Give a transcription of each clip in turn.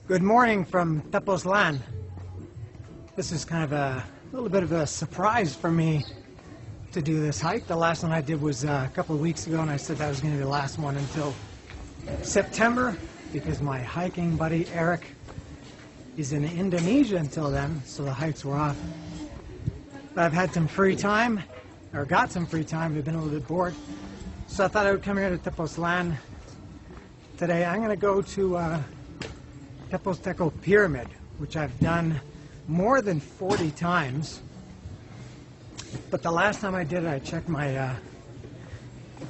Good morning from Tepoztlan. This is kind of a little bit of a surprise for me to do this hike. The last one I did was a couple of weeks ago, and I said that was going to be the last one until September because my hiking buddy Eric is in Indonesia until then, so the hikes were off. But I've had some free time, or got some free time. I've been a little bit bored, so I thought I would come here to Tepoztlan today. I'm going to go to Tepozteco Pyramid, which I've done more than 40 times. But the last time I did it, I checked my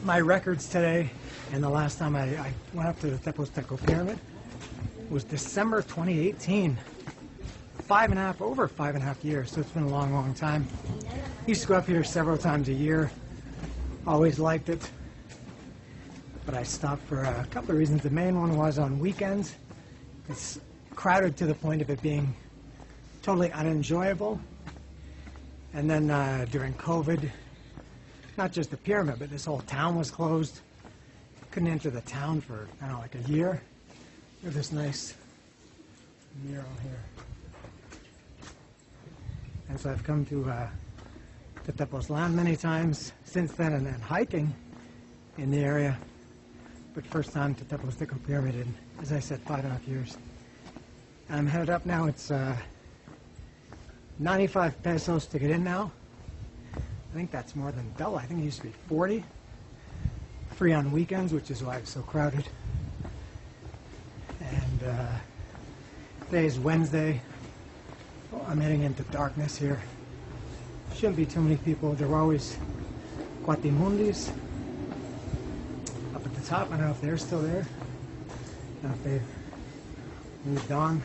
my records today, and the last time I went up to the Tepozteco Pyramid was December 2018. Over 5.5 years, so it's been a long, long time. Used to go up here several times a year. Always liked it, but I stopped for a couple of reasons. The main one was on weekends. It's crowded to the point of it being totally unenjoyable. And then during COVID, not just the pyramid, but this whole town was closed. Couldn't enter the town for, I don't know, like a year. There's this nice mural here. And so I've come to Tepoztlan many times since then, and then hiking in the area. But first time to Tepozteco Pyramid in, as I said, 5.5 years. I'm headed up now. It's 95 pesos to get in now. I think that's more than double. I think it used to be 40. Free on weekends, which is why it's so crowded. And today is Wednesday. Oh, I'm heading into darkness here. Shouldn't be too many people. There were always Cuatimundis up at the top. I don't know if they're still there. I don't know if they've moved on.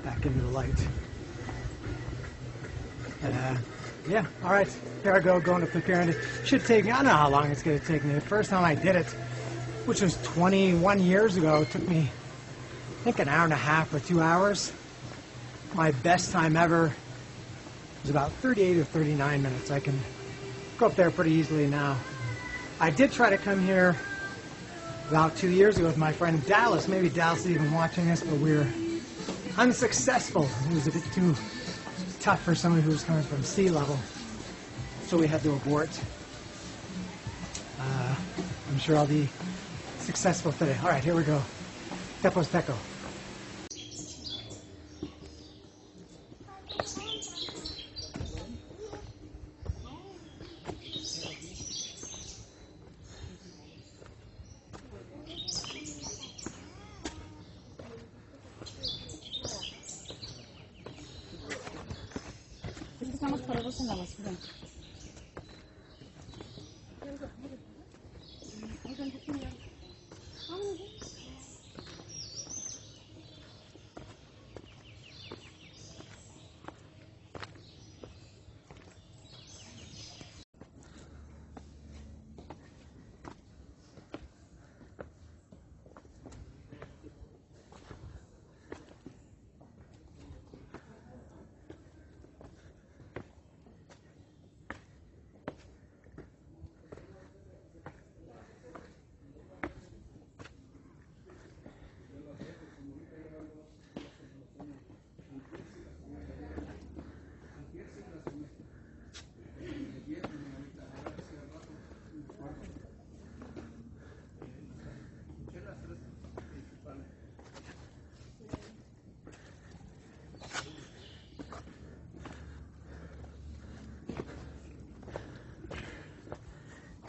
Back into the light. Yeah, alright, here I go, going up the pyramid. Should take me, I don't know how long it's going to take me. The first time I did it, which was 21 years ago, it took me, I think, an hour and a half or 2 hours. My best time ever was about 38 or 39 minutes. I can go up there pretty easily now. I did try to come here about 2 years ago with my friend Dallas. Maybe Dallas is even watching this, but we were unsuccessful. It was a bit too tough for someone who was coming from sea level, so we had to abort. I'm sure I'll be successful today. All right, here we go. Tepozteco. Estamos parados en la basura.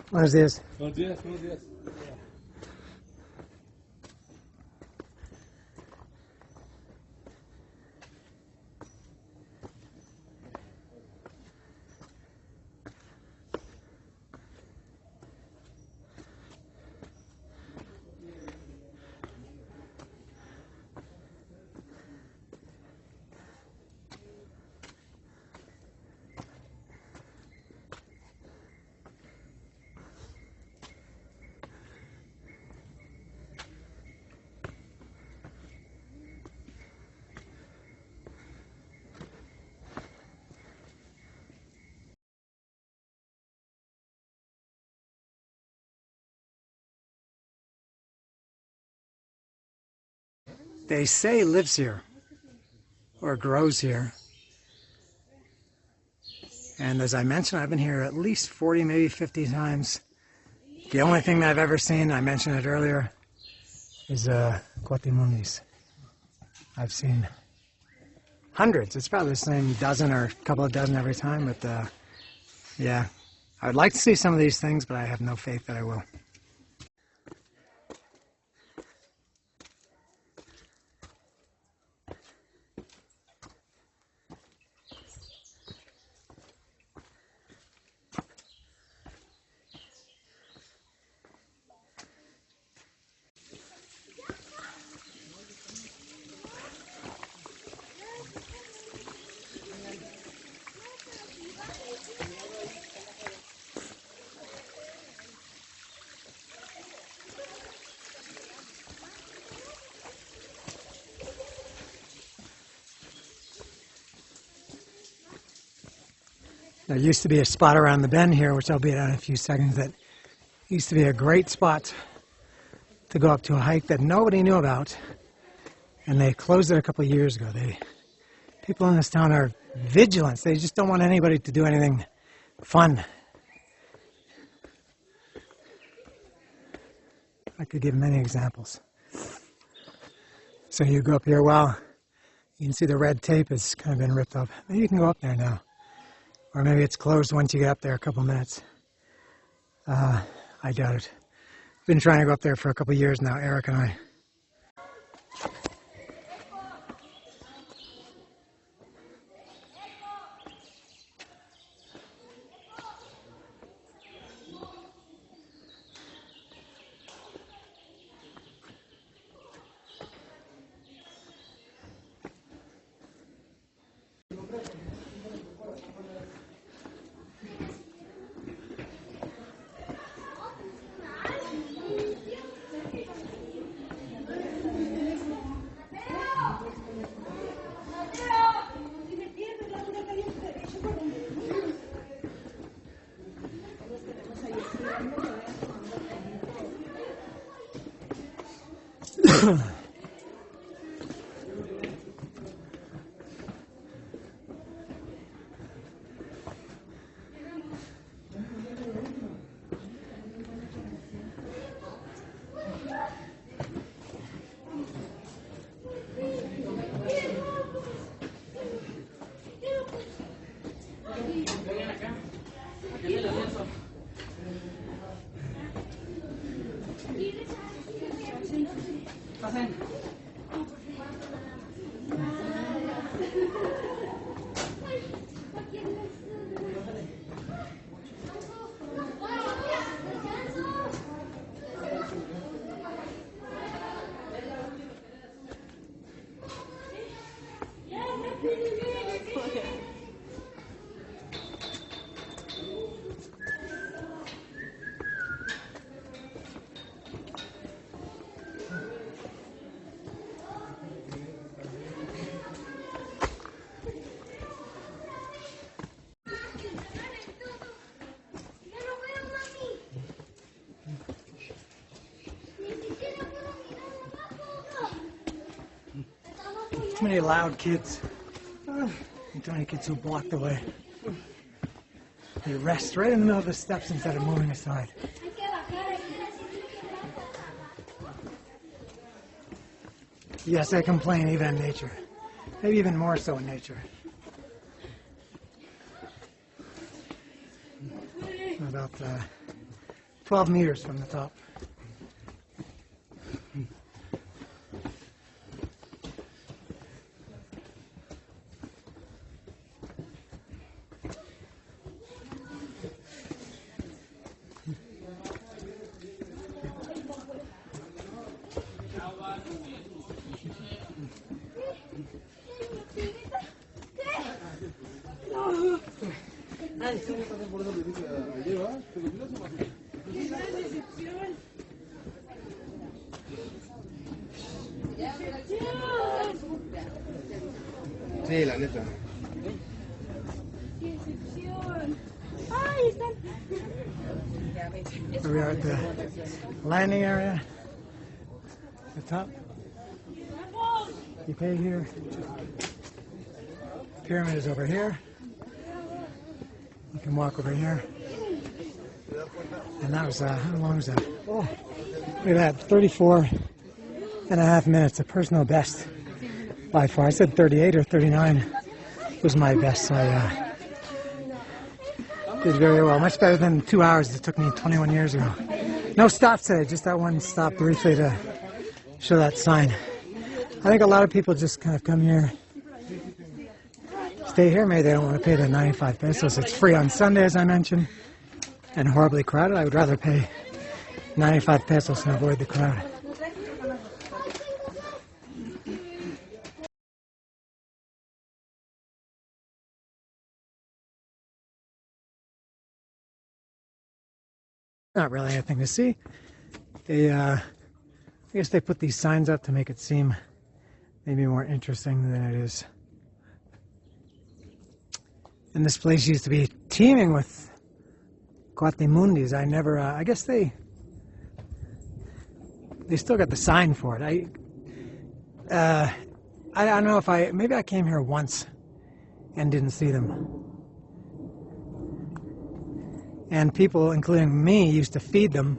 Buenos días. Buenos días, buenos días. they say lives here or grows here. And as I mentioned, I've been here at least 40, maybe 50 times. The only thing that I've ever seen, I mentioned it earlier, is Cotimundis. I've seen hundreds. It's probably the same dozen or a couple of dozen every time, but yeah. I would like to see some of these things, but I have no faith that I will. There used to be a spot around the bend here, which I'll be at in a few seconds, that used to be a great spot to go up to a hike that nobody knew about, and they closed it a couple of years ago. People in this town are vigilant. They just don't want anybody to do anything fun. I could give many examples. So you go up here, well, you can see the red tape has kind of been ripped up. Maybe you can go up there now. Or maybe it's closed once you get up there a couple minutes. I doubt it. Been trying to go up there for a couple years now, Eric and I. Too many loud kids. And too many kids who block the way. They rest right in the middle of the steps instead of moving aside. Yes, I complain even in nature. Maybe even more so in nature. About 12 meters from the top. Sí, la neta. Here we are at the landing area, the top. You pay here. Pyramid is over here. You can walk over here. And that was, how long was that? Oh, look at that, 34 and a half minutes, a personal best by far. I said 38 or 39 was my best, so I did very well. Much better than 2 hours it took me 21 years ago. No stops today, just that one stop briefly to show that sign. I think a lot of people just kind of come here, stay here. Maybe they don't want to pay the 95 pesos. It's free on Sunday, as I mentioned, and horribly crowded. I would rather pay 95 pesos and avoid the crowd. Not really anything to see. They, I guess they put these signs up to make it seem maybe more interesting than it is. And this place used to be teeming with Cuatimundis. I guess they still got the sign for it. I don't know if maybe I came here once and didn't see them. And people, including me, used to feed them,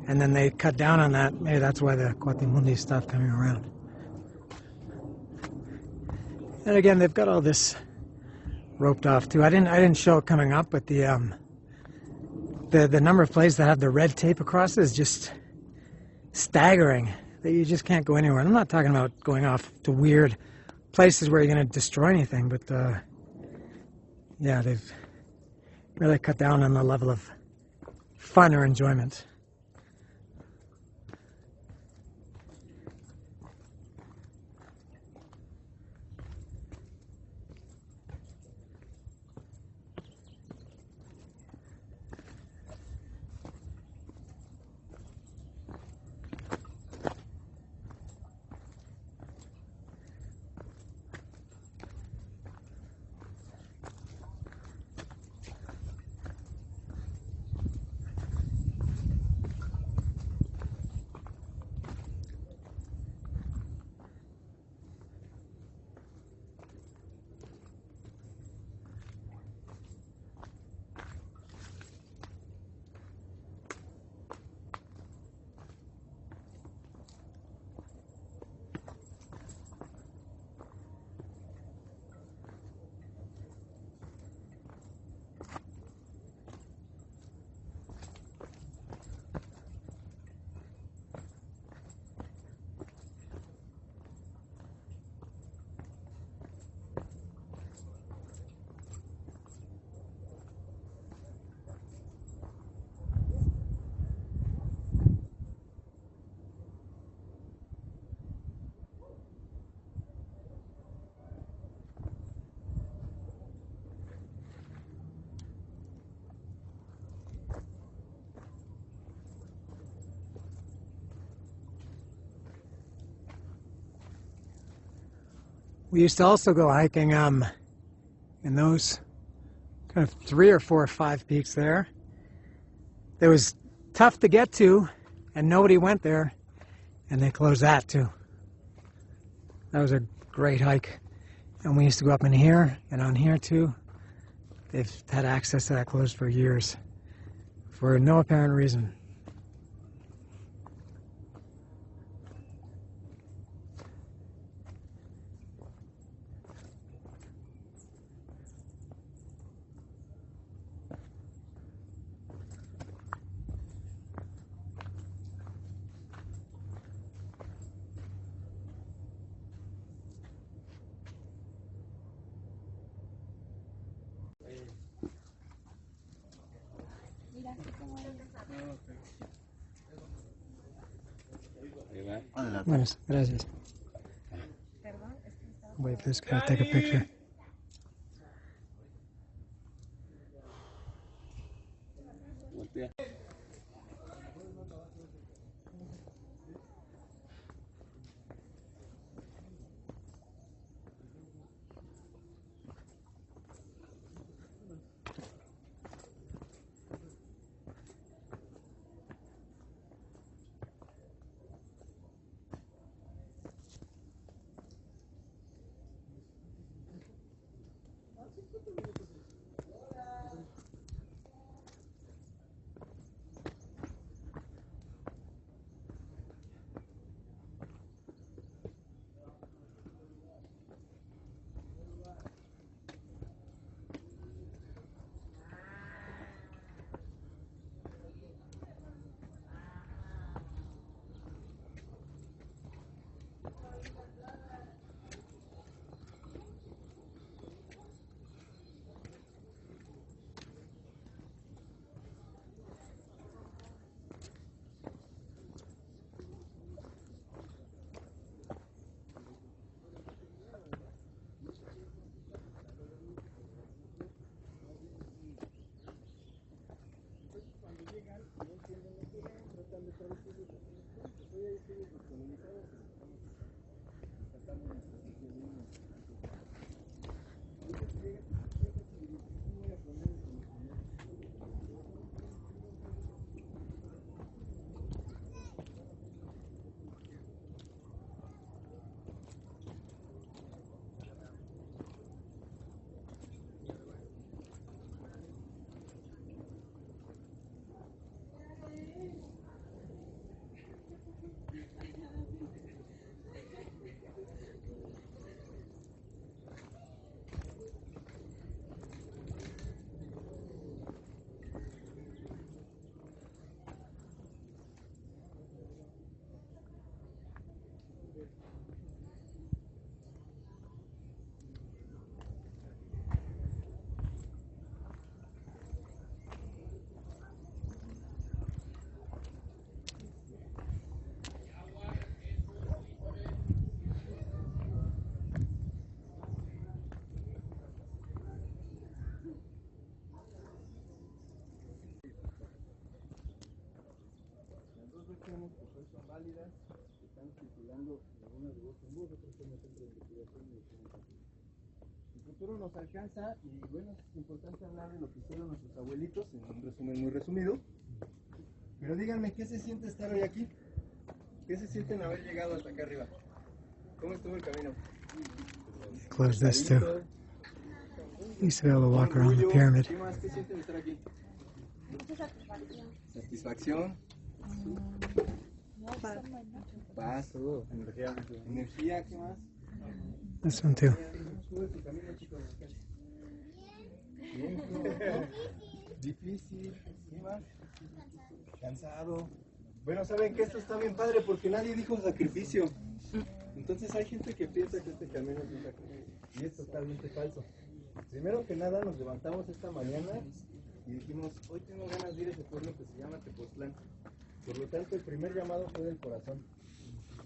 and then they cut down on that. Maybe that's why the Cuatimundi stopped coming around. And again, they've got all this roped off too. I didn't show it coming up, but the number of places that have the red tape across it is just staggering. That you just can't go anywhere. And I'm not talking about going off to weird places where you're going to destroy anything, but yeah, they've really cut down on the level of fun or enjoyment. We used to also go hiking in those kind of 3 or 4 or 5 peaks there. It was tough to get to, and nobody went there, and they closed that too. That was a great hike. And we used to go up in here and on here too. They've had access to that closed for years for no apparent reason. Buenas, gracias. Wait for this guy to take a picture. Pues son válidas, están circulando algunas de voz en voz, otras son centro de investigación y el futuro nos alcanza y bueno, es importante hablar de lo que hicieron nuestros abuelitos en un resumen muy resumido. Pero díganme, ¿qué se siente estar hoy aquí? ¿Qué se sienten haber llegado hasta acá arriba? ¿Cómo estuvo el camino? Close this too. Used to be able to walk around the pyramid. ¿Qué más? ¿Qué sienten estar aquí? Mucha satisfacción. Satisfacción. Paz. Energía, ¿qué más? This one too. Sube tu camino, chicos. Difícil. ¿Qué más? Cansado. Bueno, saben que esto está bien padre porque nadie dijo sacrificio. Entonces hay gente que piensa que este camino es un sacrificio y es totalmente falso. Primero que nada nos levantamos esta mañana y dijimos, hoy tengo ganas de ir a ese pueblo que se llama Tepoztlan. Por lo tanto, el primer llamado fue del corazón.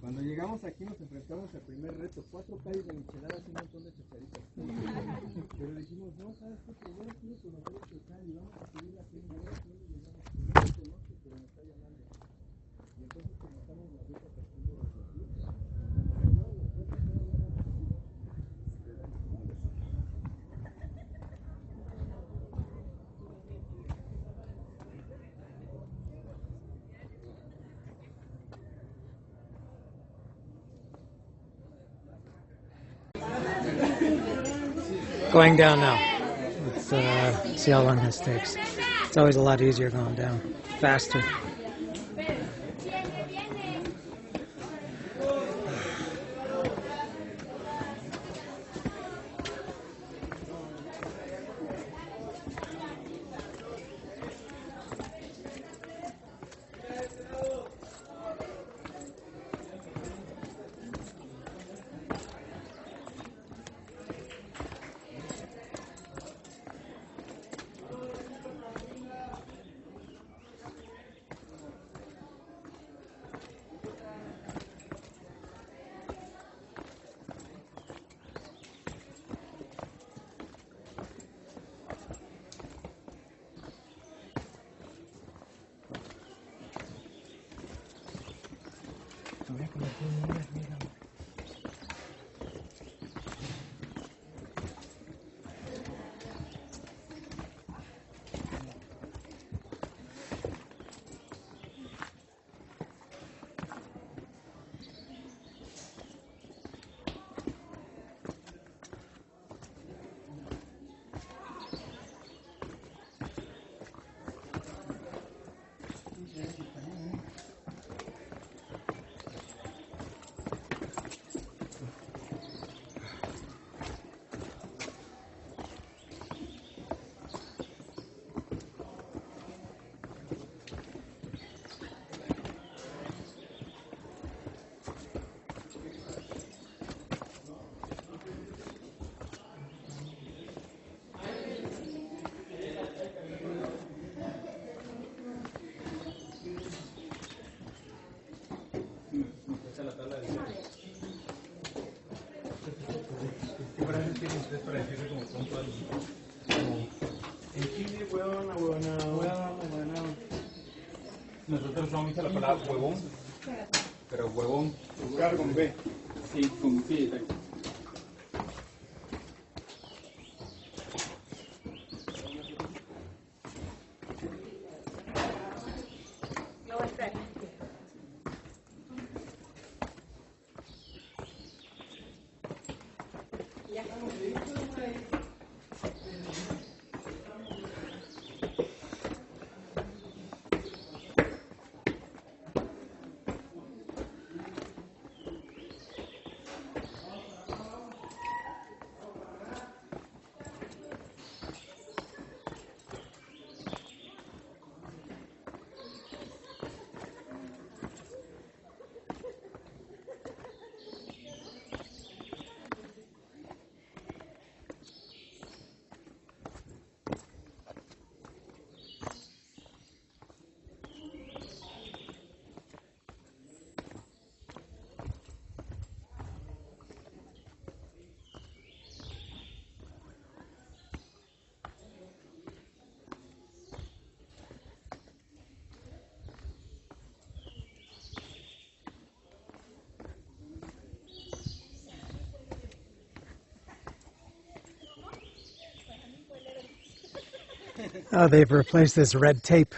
Cuando llegamos aquí nos enfrentamos al primer reto, 4 calles de micheladas y un montón de chacharitas. Pero dijimos, no, ¿sabes qué? Primero quiero conocer este cal y vamos a subir la tienda. No llegamos primero este norte, pero me está llamando. Y entonces comenzamos la ruta partiendo desde aquí. Going down now. Let's see how long this takes. It's always a lot easier going down. Faster. ustedes para decirle como tonto al como en Chile, huevón, huevón. Nosotros usamos mucho la palabra huevón, pero huevón. Buscar con B. Sí, con B, exacto. Oh, they've replaced this red tape.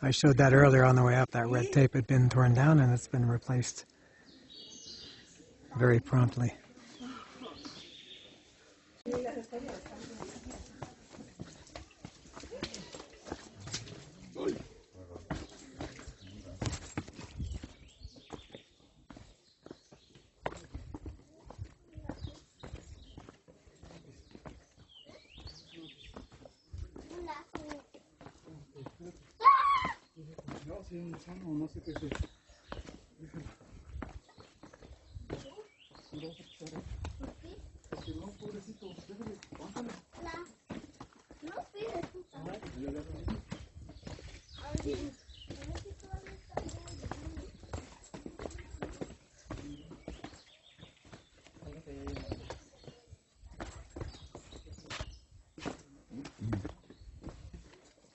I showed that earlier on the way up. That red tape had been torn down and it's been replaced very promptly. No, si es un gusano, no sé qué es eso. Déjalo. No vamos a pisar, porque no, pobrecito, déjale, aguántalo. No pides tú.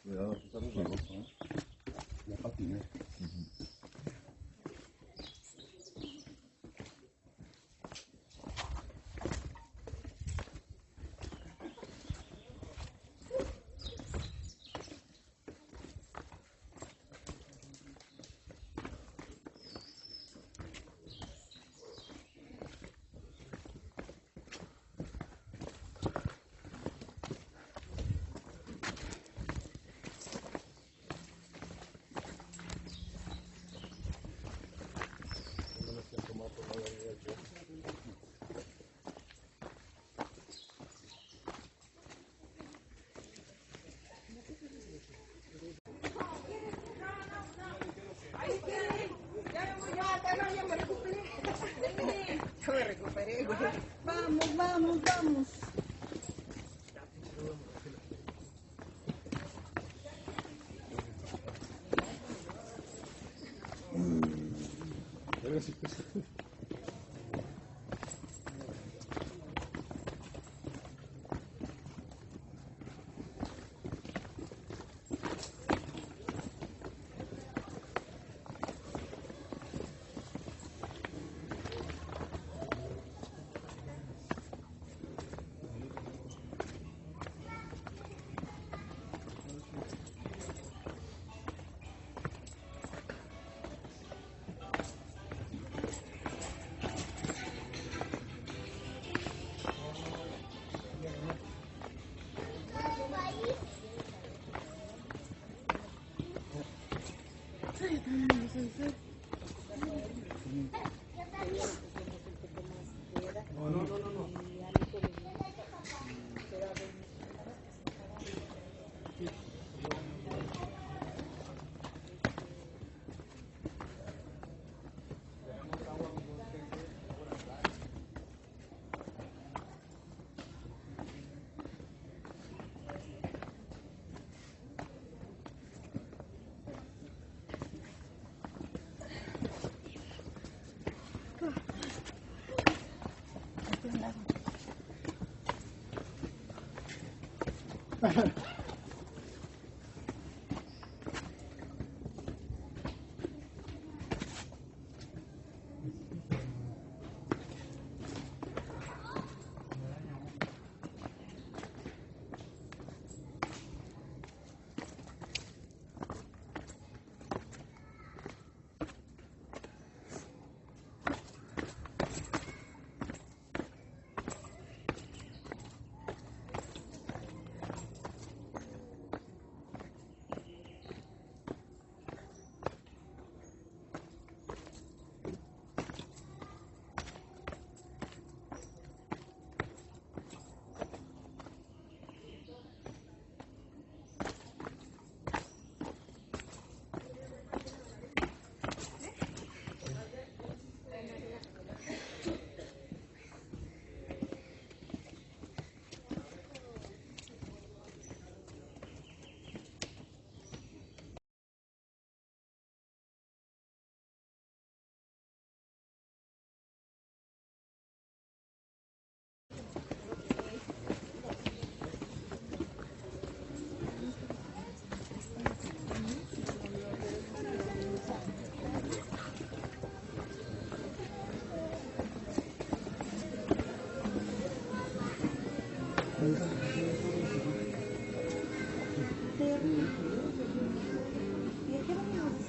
Cuidado, pisamos la ropa, ¿eh? La patina. Yo me recuperé, güey. Vamos, vamos, vamos.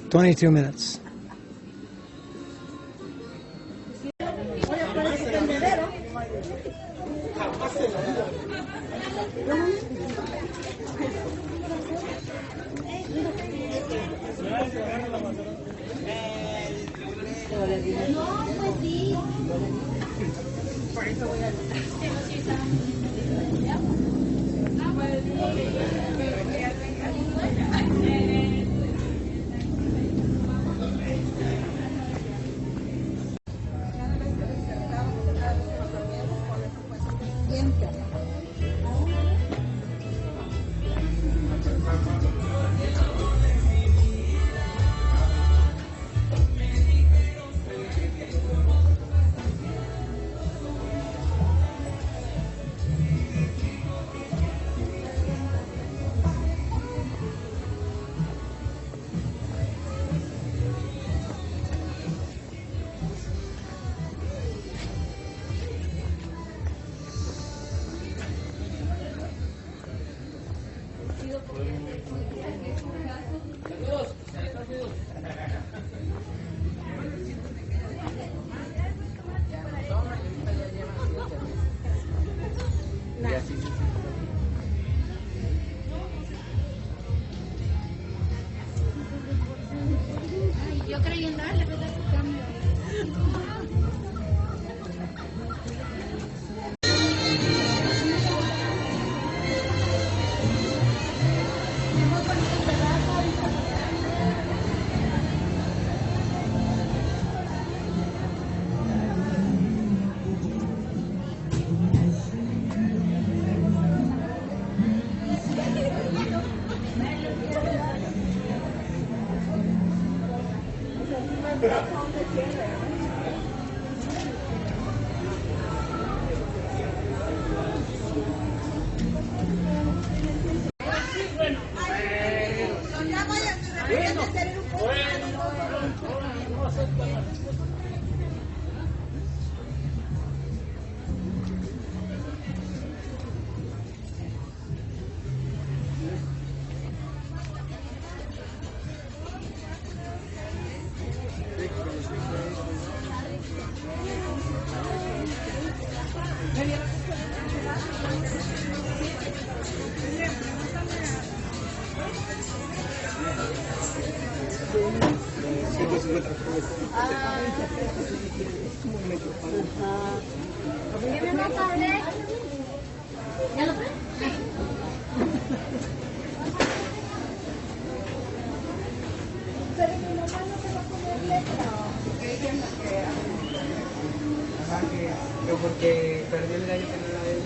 22 minutes. Yo creyendo darle, ¿verdad? Porque perdió el gallo que no era de él.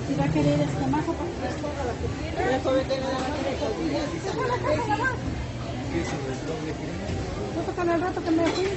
Si va a querer escamajo, porque es toda la que tiene. La joven que no va a querer tortillas. ¿No tocan el rato que me fui?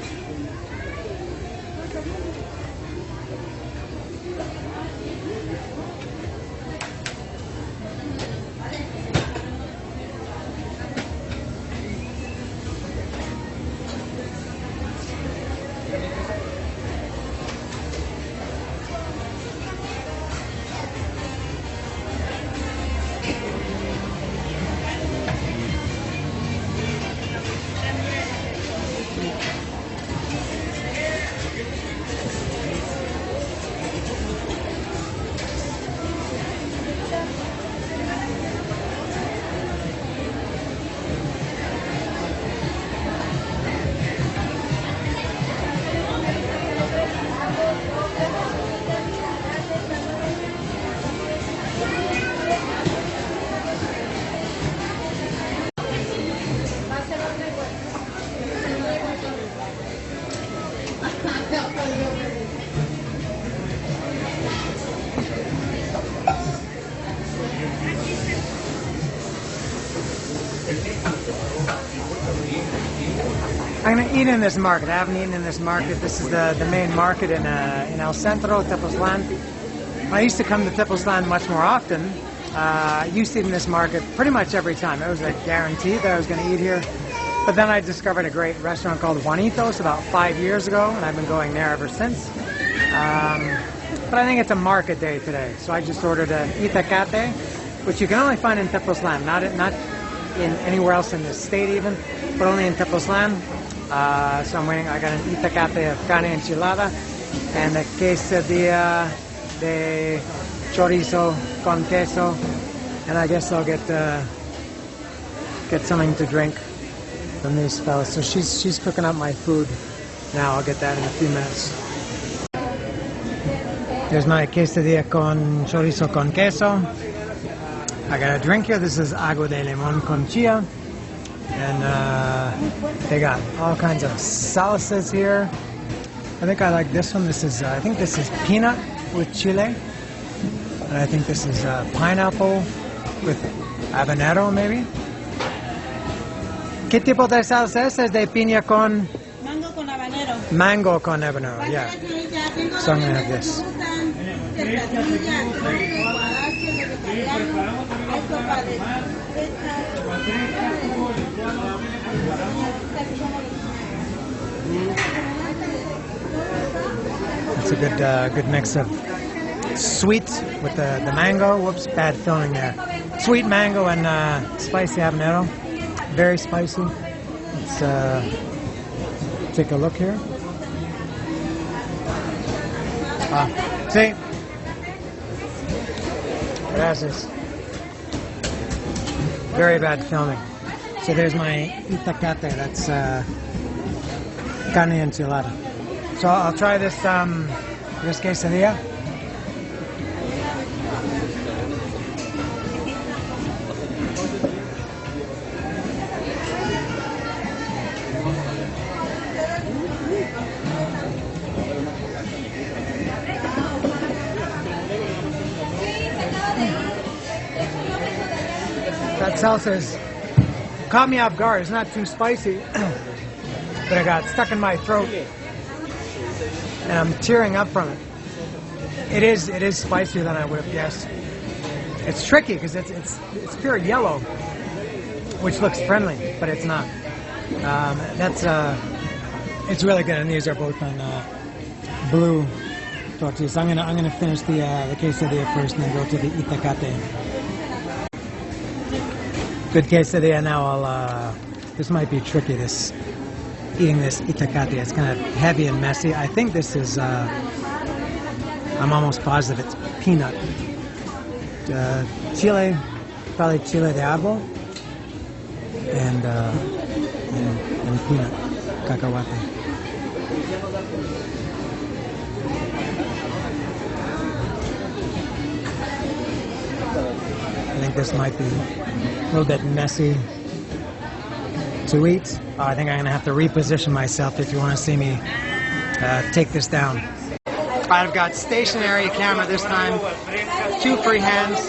I'm going to eat in this market. I haven't eaten in this market. This is the main market in El Centro, Tepoztlan. I used to come to Tepoztlan much more often. I used to eat in this market pretty much every time. It was a guarantee that I was going to eat here. But then I discovered a great restaurant called Juanitos about 5 years ago, and I've been going there ever since. But I think it's a market day today, so I just ordered an itacate, which you can only find in Tepoztlan, not in anywhere else in the state even, but only in Tepoztlan. So I'm waiting. I got an itacate of carne enchilada and a quesadilla de chorizo con queso, and I guess I'll get something to drink from these fellas. So she's cooking up my food now. I'll get that in a few minutes. There's my quesadilla con chorizo con queso. I got a drink here. This is agua de limon con chia. And they got all kinds of salsas here. I think I like this one. This is, I think this is peanut with chile. And I think this is pineapple with habanero, maybe. ¿Qué tipo de salsa es? ¿Es de piña con? Mango con habanero. Mango con habanero, yeah. So I'm going to have this. It's a good mix of sweet with the mango. Whoops, bad filming there. Sweet mango and spicy habanero. Very spicy. Let's take a look here. Sí. Gracias. Very bad filming. So there's my itacate. That's carne enchilada. So I'll try this quesadilla. That salsa's caught me off guard. It's not too spicy, but it got stuck in my throat, and I'm tearing up from it. It is spicier than I would have guessed. It's tricky because it's pure yellow, which looks friendly, but it's not. It's really good, and these are both on blue tortillas. So I'm gonna finish the quesadilla first, and then go to the itacate. Good quesadilla. Now I'll. This might be tricky. Eating this itacate. It's kind of heavy and messy. I think this is. I'm almost positive it's peanut. Chile, probably chile de árbol, and peanut, cacahuate. this might be a little bit messy to eat. I think I'm going to have to reposition myself if you want to see me take this down. I've got stationary camera this time, 2 free hands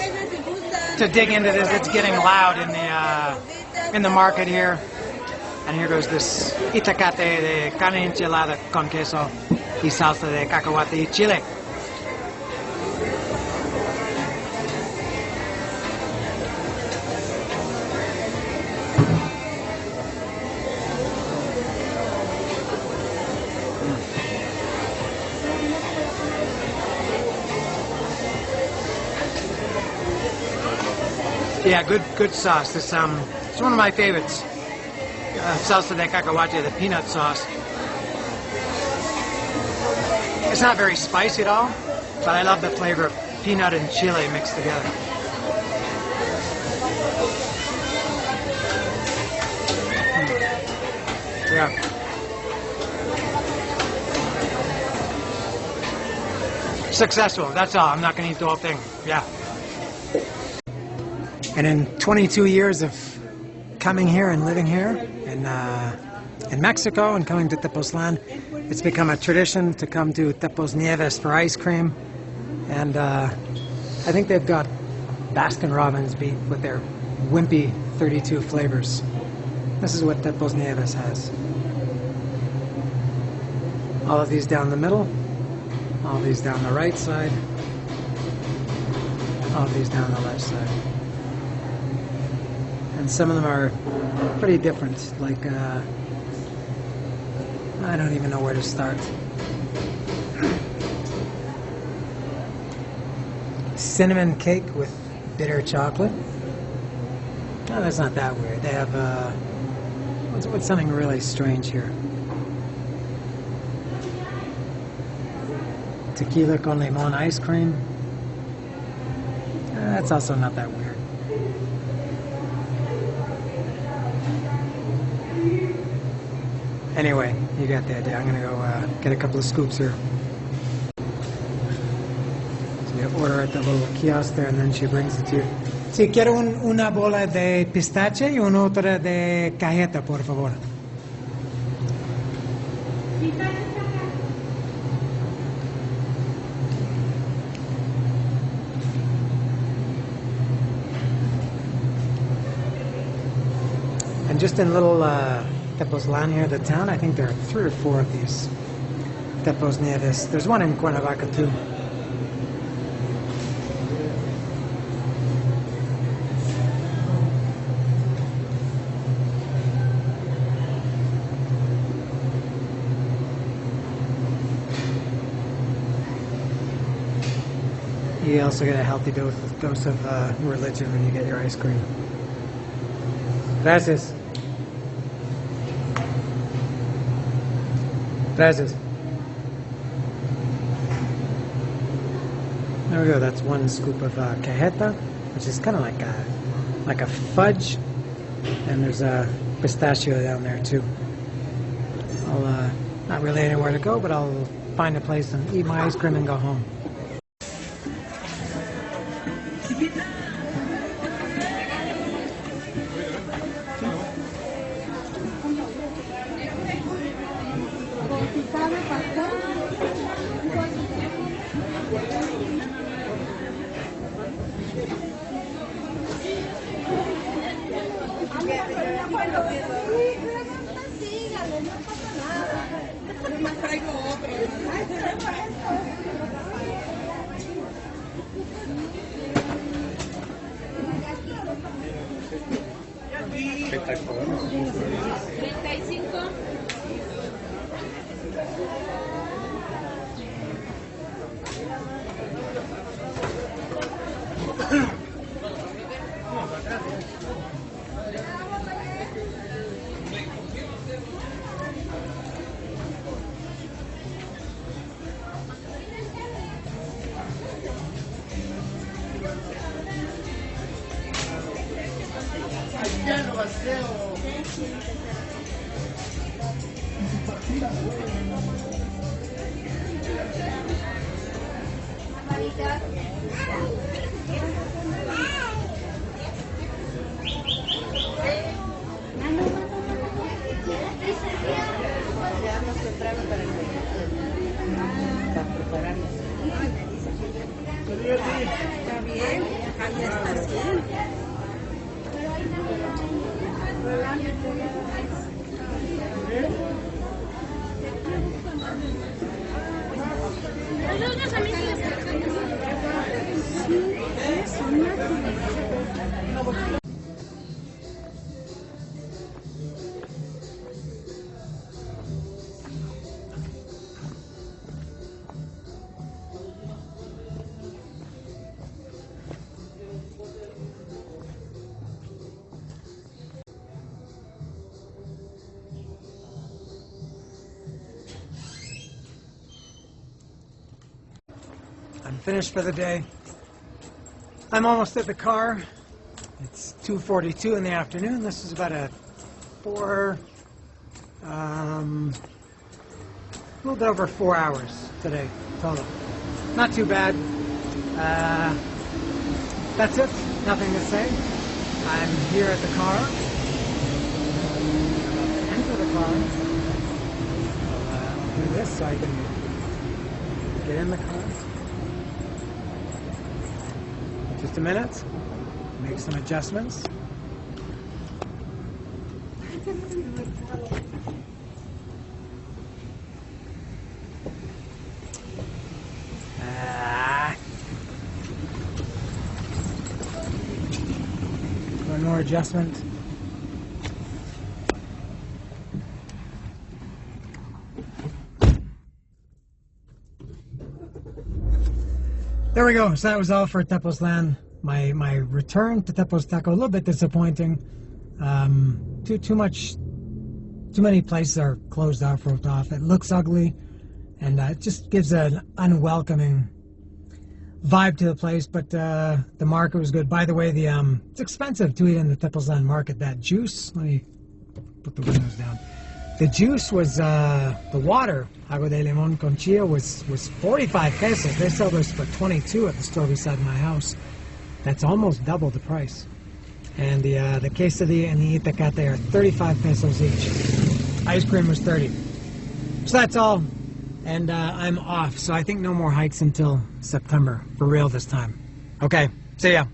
to dig into this. It's getting loud in the market here. And here goes this itacate de carne enchilada con queso y salsa de cacahuate y chile. Yeah, good sauce. This it's one of my favorites. Salsa de cacahuate, the peanut sauce. It's not very spicy at all, but I love the flavor of peanut and chile mixed together. Yeah. Successful, that's all. I'm not going to eat the whole thing. Yeah. And in 22 years of coming here and living here in Mexico and coming to Tepoztlan, it's become a tradition to come to Tepos Nieves for ice cream. And I think they've got Baskin-Robbins beat with their wimpy 32 flavors. This is what Tepos Nieves has. All of these down the middle, all of these down the right side, all of these down the left side. And some of them are pretty different, like, I don't even know where to start. Cinnamon cake with bitter chocolate. No, that's not that weird. They have, what's something really strange here? Tequila con limon ice cream. That's also not that weird. Anyway, you got the idea. I'm going to go get a couple of scoops here. So you order at the little kiosk there, and then she brings it to you. Si quiero una bola de pistache y una otra de cajeta, por favor. And just in little Tepoztlan here, the town, I think there are 3 or 4 of these Tepos Nieves. There's one in Cuernavaca too. You also get a healthy dose of religion when you get your ice cream. Gracias. Gracias. There we go. That's 1 scoop of cajeta, which is kind of like a fudge, and there's a pistachio down there too. I'll not really anywhere to go, but I'll find a place and eat my ice cream and go home. Espectacular. 35. Está bien, ahí está bien. I'm finished for the day. I'm almost at the car. It's 2:42 in the afternoon. This is about a little bit over 4 hours today total. Not too bad. That's it. Nothing to say. I'm here at the car. Enter the car. I'll do this so I can get in the car. Just a minute. Make some adjustments. One more adjustment. There we go. So that was all for Tepoztlan. My return to Tepozteco, a little bit disappointing. Too many places are closed off, roped off. It looks ugly, and it just gives an unwelcoming vibe to the place. But the market was good. By the way, it's expensive to eat in the Tepoztlan market. That juice. Let me put the windows down. The juice was the water, agua de limón con chía, was 45 pesos. They sell this for 22 at the store beside my house. That's almost double the price. And the quesadilla and the itacate are 35 pesos each. Ice cream was 30. So that's all. And I'm off. So I think no more hikes until September, for real this time. Okay, see ya.